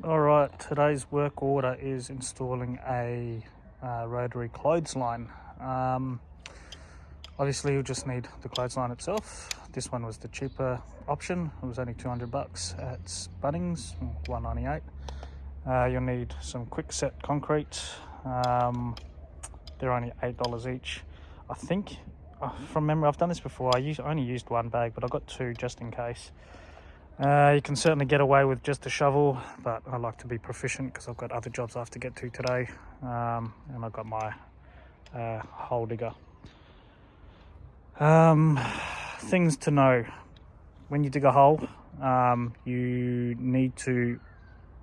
All right, today's work order is installing a rotary clothesline. Obviously you'll just need the clothesline itself. This one was the cheaper option. It was only $200 at Bunnings, $198. You'll need some quick set concrete. They're only $8 each. I think, from memory, I've done this before. I only used one bag, but I got two just in case. You can certainly get away with just a shovel, but I like to be proficient because I've got other jobs I have to get to today, and I've got my hole digger. Things to know: when you dig a hole, you need to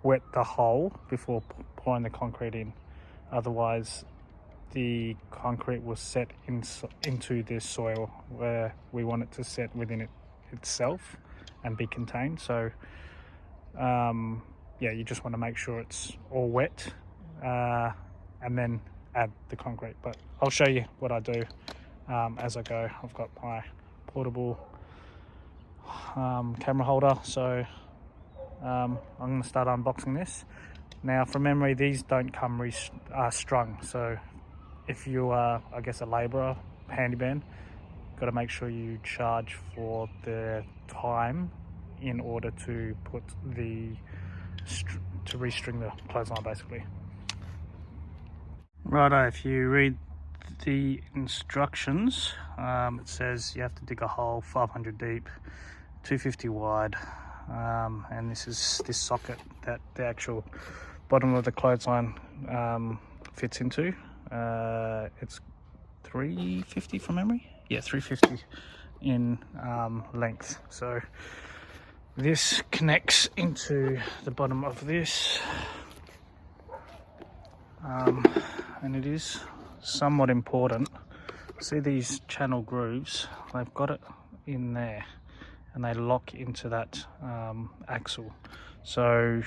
wet the hole before pouring the concrete in. Otherwise, the concrete will set into this soil where we want it to set within it itself and be contained. So yeah, you just want to make sure it's all wet and then add the concrete. But I'll show you what I do as I go. I've got my portable camera holder, so I'm going to start unboxing this. Now, from memory, these don't come strung, so if you are, I guess, a labourer, handyman, got to make sure you charge for the time in order to put to restring the clothesline, basically. Righto, if you read the instructions, it says you have to dig a hole 500 deep, 250 wide, and this is this socket that the actual bottom of the clothesline fits into. It's 350 from memory. Yeah, 350 in length. So this connects into the bottom of this, and it is somewhat important. See these channel grooves? They've got it in there, and they lock into that axle. So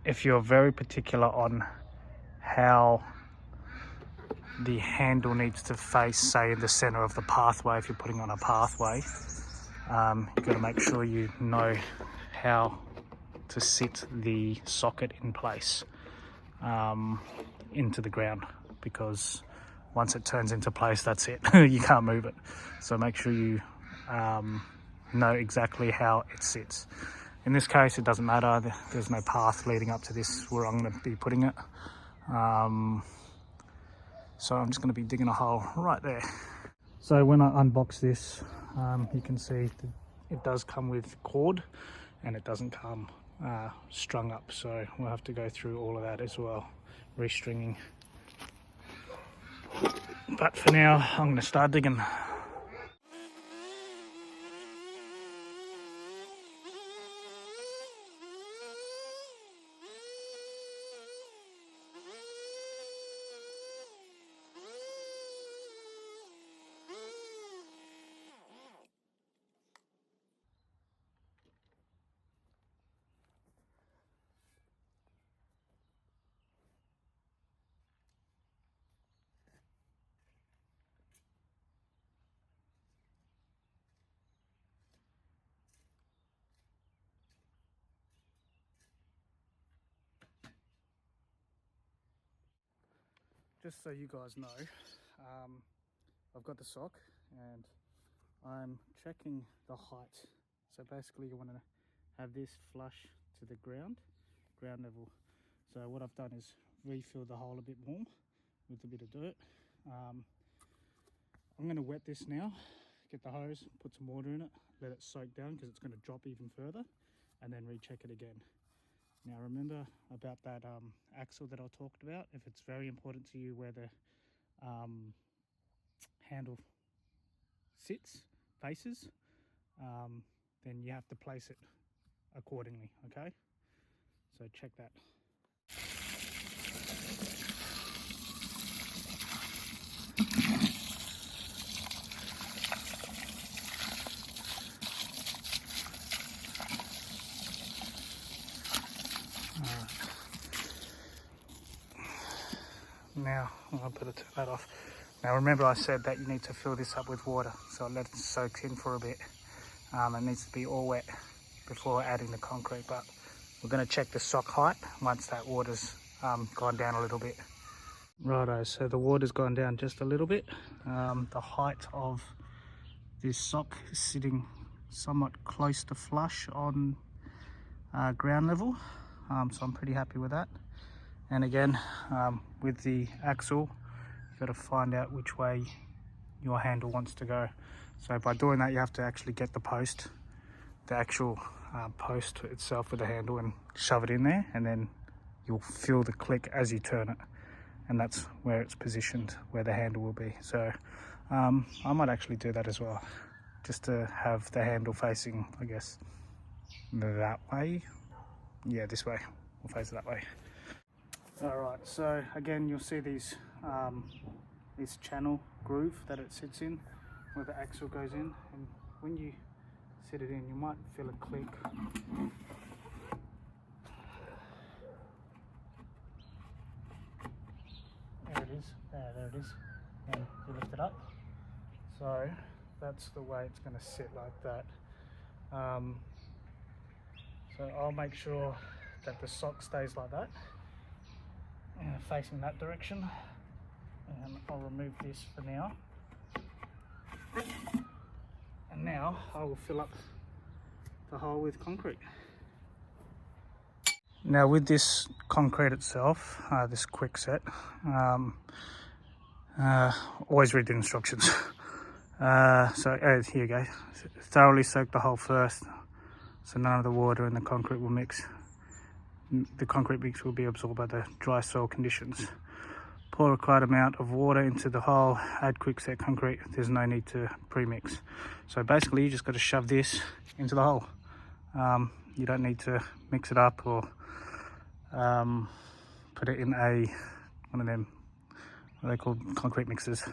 if you're very particular on how the handle needs to face, say, in the center of the pathway, if you're putting on a pathway, you've got to make sure you know how to sit the socket in place into the ground, because once it turns into place, that's it. You can't move it. So make sure you know exactly how it sits. In this case, it doesn't matter. There's no path leading up to this where I'm going to be putting it. So I'm just going to be digging a hole right there. So when I unbox this, you can see that it does come with cord, and it doesn't come strung up. So we'll have to go through all of that as well, restringing. But for now, I'm going to start digging. Just so you guys know, I've got the sock and I'm checking the height. So basically you want to have this flush to the ground level. So what I've done is refill the hole a bit more with a bit of dirt. I'm going to wet this now, get the hose, put some water in it, let it soak down because it's going to drop even further, and then recheck it again. Now remember about that axle that I talked about. If it's very important to you where the handle faces, then you have to place it accordingly, okay? So check that. Now I'll better turn that off. Now remember I said that you need to fill this up with water, so let it soak in for a bit. It needs to be all wet before adding the concrete, but we're going to check the sock height once that water's gone down a little bit. Righto, so the water's gone down just a little bit. The height of this sock is sitting somewhat close to flush on ground level, so I'm pretty happy with that. And again, with the axle, you've got to find out which way your handle wants to go. So by doing that, you have to actually get the post, the actual post itself with the handle, and shove it in there, and then you'll feel the click as you turn it, and that's where it's positioned, where the handle will be. So I might actually do that as well, just to have the handle facing, I guess, that way. Yeah, this way. We'll face it that way. All right, so again, you'll see these this channel groove that it sits in, where the axle goes in, and when you sit it in, you might feel a click. There it is. There it is. And you lift it up. So that's the way it's going to sit, like that. So I'll make sure that the sock stays like that, facing that direction, and I'll remove this for now. And now I will fill up the hole with concrete. Now with this concrete itself, this quick set, always read the instructions. So here you go. Thoroughly soak the hole first, so none of the water and the concrete will mix. The concrete mix will be absorbed by the dry soil conditions. Pour a required amount of water into the hole, add quickset concrete. There's no need to pre-mix. So basically you just got to shove this into the hole. You don't need to mix it up or put it in one of them, what are they called, concrete mixers.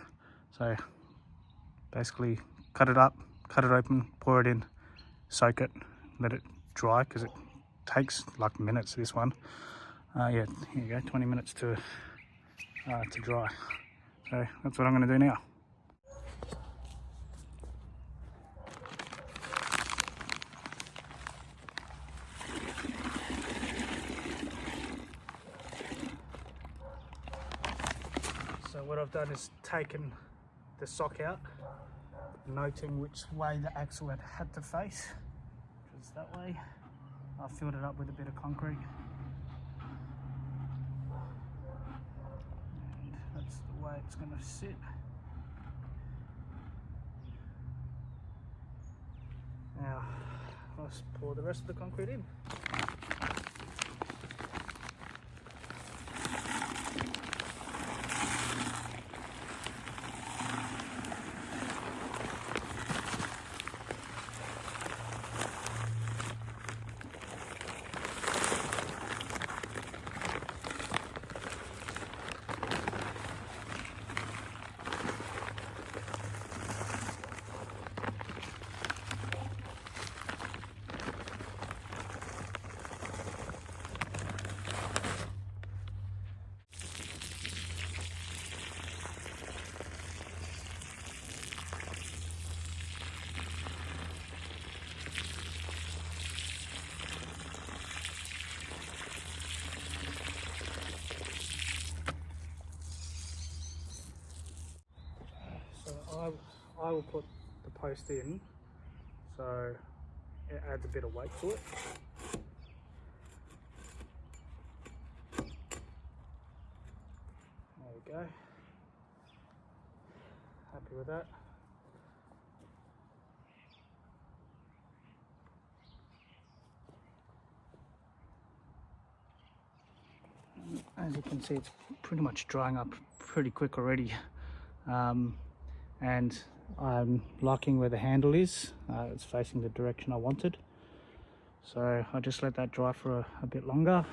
So basically cut it up, cut it open, pour it in, soak it, let it dry, because it takes like minutes, this one. Yeah, here you go, 20 minutes to dry. So that's what I'm going to do now. So what I've done is taken the sock out, noting which way the axle had to face, which is that way. I filled it up with a bit of concrete. And that's the way it's going to sit. Now, let's pour the rest of the concrete in. I will put the post in, so it adds a bit of weight to it. There we go. Happy with that. As you can see, it's pretty much drying up pretty quick already. And I'm liking where the handle is. It's facing the direction I wanted. So I just let that dry for a bit longer.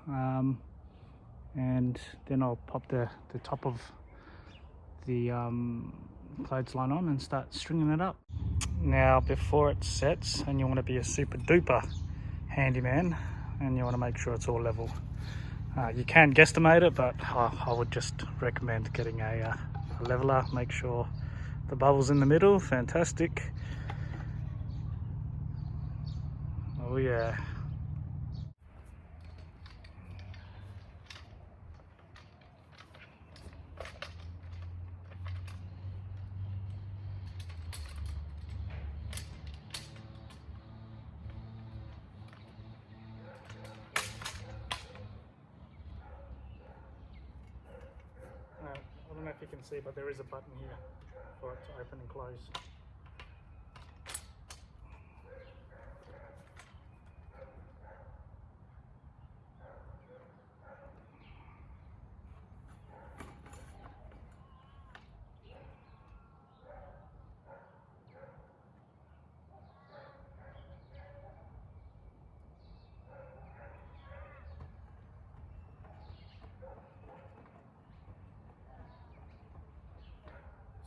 And then I'll pop the top of the clothesline on and start stringing it up. Now before it sets, and you want to be a super duper handyman, and you want to make sure it's all level. You can guesstimate it, but I would just recommend getting a leveler. Make sure the bubble's in the middle. Fantastic. Oh yeah. you can see, but there is a button here for it to open and close.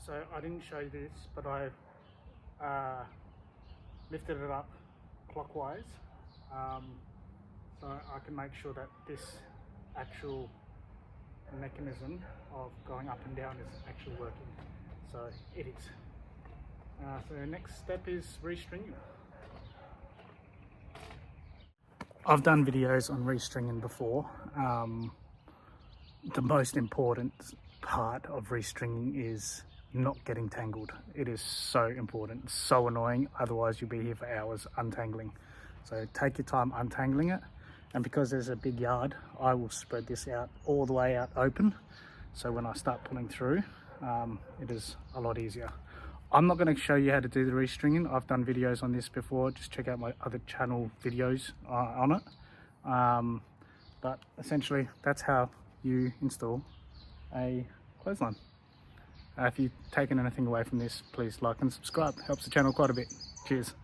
So I didn't show you this, but I lifted it up clockwise, so I can make sure that this actual mechanism of going up and down is actually working. So it is. So the next step is restringing. I've done videos on restringing before. The most important part of restringing is not getting tangled. It is so important. It's so annoying, otherwise you'll be here for hours untangling. So take your time untangling it, and because there's a big yard, I will spread this out all the way out open, so when I start pulling through, it is a lot easier. I'm not going to show you how to do the restringing. I've done videos on this before. Just check out my other channel videos on it. But essentially that's how you install a clothesline. If you've taken anything away from this, please like and subscribe. Helps the channel quite a bit. Cheers.